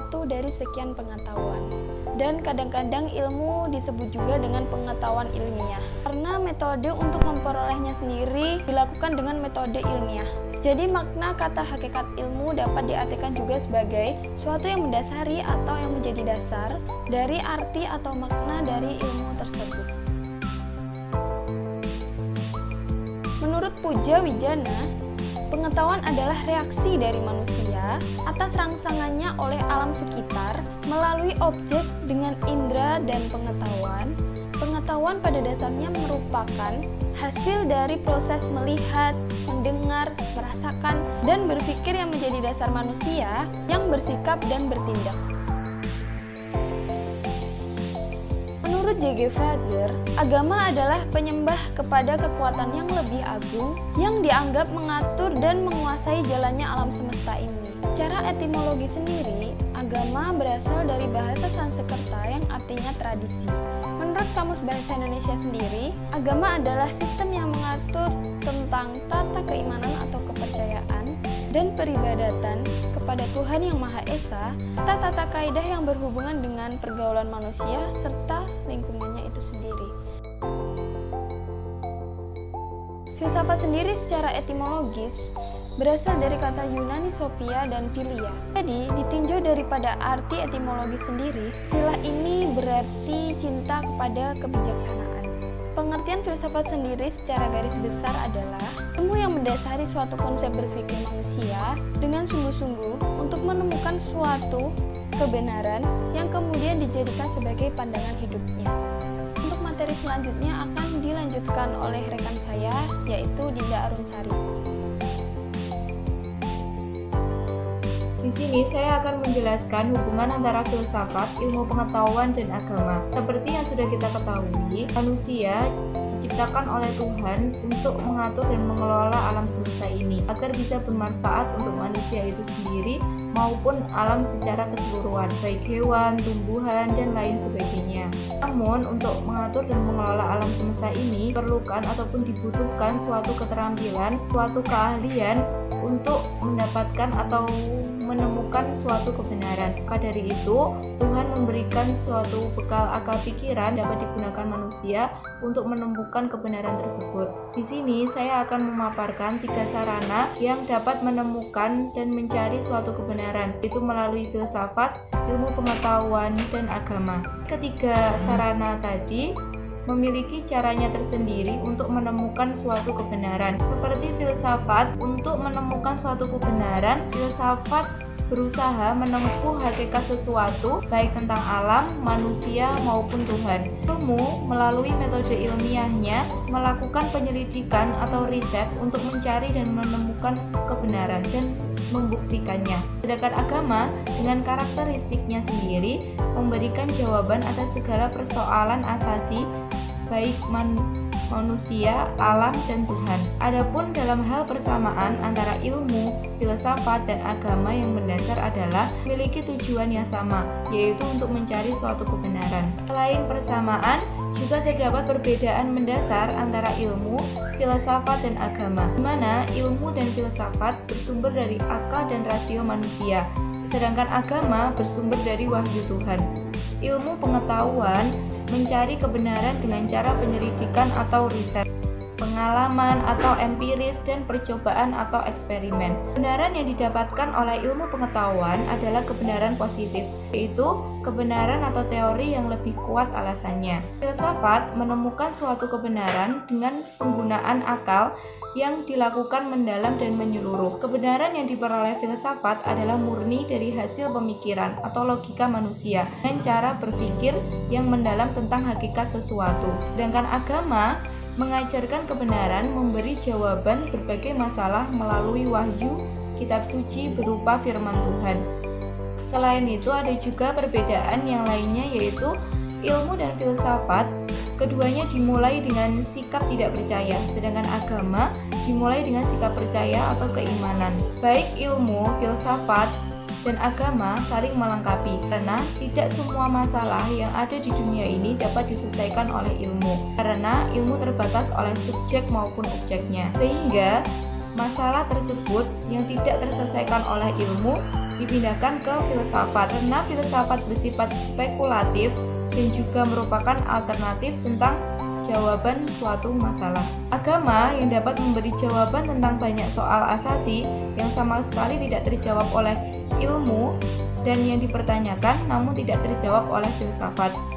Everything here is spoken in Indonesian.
satu dari sekian pengetahuan. Dan kadang-kadang ilmu disebut juga dengan pengetahuan ilmiah, karena metode untuk memperolehnya sendiri dilakukan dengan metode ilmiah. Jadi makna kata hakikat ilmu dapat diartikan juga sebagai suatu yang mendasari atau yang menjadi dasar dari arti atau makna dari ilmu tersebut. Menurut Puja Wijana, pengetahuan adalah reaksi dari manusia atas rangsangannya oleh alam sekitar melalui objek dengan indera dan pengetahuan. Pengetahuan pada dasarnya merupakan hasil dari proses melihat, mendengar, merasakan, dan berpikir yang menjadi dasar manusia yang bersikap dan bertindak. Menurut J.G. Frazer, agama adalah penyembah kepada kekuatan yang lebih agung yang dianggap mengatur dan menguasai jalannya alam semesta ini. Secara etimologi sendiri, agama berasal dari bahasa Sanskerta yang artinya tradisi. Menurut Kamus Bahasa Indonesia sendiri, agama adalah sistem yang mengatur tentang tata keimanan atau kepercayaan dan peribadatan kepada Tuhan Yang Maha Esa, tata kaidah yang berhubungan dengan pergaulan manusia serta lingkungannya itu sendiri. Filsafat sendiri secara etimologis berasal dari kata Yunani sophia dan philia. Jadi, ditinjau daripada arti etimologi sendiri, istilah ini berarti cinta kepada kebijaksanaan. Pengertian filsafat sendiri secara garis besar adalah ilmu yang mendasari suatu konsep berpikir manusia dengan sungguh-sungguh untuk menemukan suatu kebenaran yang kemudian dijadikan sebagai pandangan hidupnya. Untuk materi selanjutnya akan dilanjutkan oleh rekan saya, yaitu Dinda Arunsari. Di sini saya akan menjelaskan hubungan antara filsafat, ilmu pengetahuan, dan agama. Seperti yang sudah kita ketahui, manusia diciptakan oleh Tuhan untuk mengatur dan mengelola alam semesta ini agar bisa bermanfaat untuk manusia itu sendiri maupun alam secara keseluruhan, baik hewan, tumbuhan, dan lain sebagainya. Namun, untuk mengatur dan mengelola alam semesta ini diperlukan ataupun dibutuhkan suatu keterampilan, suatu keahlian untuk mendapatkan atau menemukan suatu kebenaran. Maka dari itu, Tuhan memberikan suatu bekal akal pikiran dapat digunakan manusia untuk menemukan kebenaran tersebut. Di sini saya akan memaparkan 3 sarana yang dapat menemukan dan mencari suatu kebenaran, yaitu melalui filsafat, ilmu pengetahuan, dan agama. Ketiga sarana tadi memiliki caranya tersendiri untuk menemukan suatu kebenaran. Seperti filsafat, untuk menemukan suatu kebenaran, filsafat berusaha menempuh hakikat sesuatu, baik tentang alam, manusia, maupun Tuhan. Ilmu melalui metode ilmiahnya melakukan penyelidikan atau riset untuk mencari dan menemukan kebenaran dan membuktikannya. Sedangkan agama dengan karakteristiknya sendiri memberikan jawaban atas segala persoalan asasi baik manusia, alam, dan Tuhan. Adapun dalam hal persamaan antara ilmu, filsafat, dan agama yang mendasar adalah memiliki tujuan yang sama, yaitu untuk mencari suatu kebenaran. Selain persamaan, juga terdapat perbedaan mendasar antara ilmu, filsafat, dan agama, di mana ilmu dan filsafat bersumber dari akal dan rasio manusia, sedangkan agama bersumber dari wahyu Tuhan. Ilmu pengetahuan mencari kebenaran dengan cara penyelidikan atau riset, pengalaman atau empiris, dan percobaan atau eksperimen. Kebenaran yang didapatkan oleh ilmu pengetahuan adalah kebenaran positif, yaitu kebenaran atau teori yang lebih kuat alasannya. Filsafat menemukan suatu kebenaran dengan penggunaan akal yang dilakukan mendalam dan menyeluruh. Kebenaran yang diperoleh filsafat adalah murni dari hasil pemikiran atau logika manusia dan cara berpikir yang mendalam tentang hakikat sesuatu. Sedangkan agama mengajarkan kebenaran, memberi jawaban berbagai masalah melalui wahyu, kitab suci berupa firman Tuhan. Selain itu, ada juga perbedaan yang lainnya, yaitu ilmu dan filsafat. Keduanya dimulai dengan sikap tidak percaya, sedangkan agama dimulai dengan sikap percaya atau keimanan. Baik ilmu, filsafat, dan agama saling melengkapi, karena tidak semua masalah yang ada di dunia ini dapat diselesaikan oleh ilmu, karena ilmu terbatas oleh subjek maupun objeknya, sehingga masalah tersebut yang tidak terselesaikan oleh ilmu dipindahkan ke filsafat, karena filsafat bersifat spekulatif dan juga merupakan alternatif tentang jawaban suatu masalah. Agama yang dapat memberi jawaban tentang banyak soal asasi yang sama sekali tidak terjawab oleh ilmu dan yang dipertanyakan namun tidak terjawab oleh filsafat.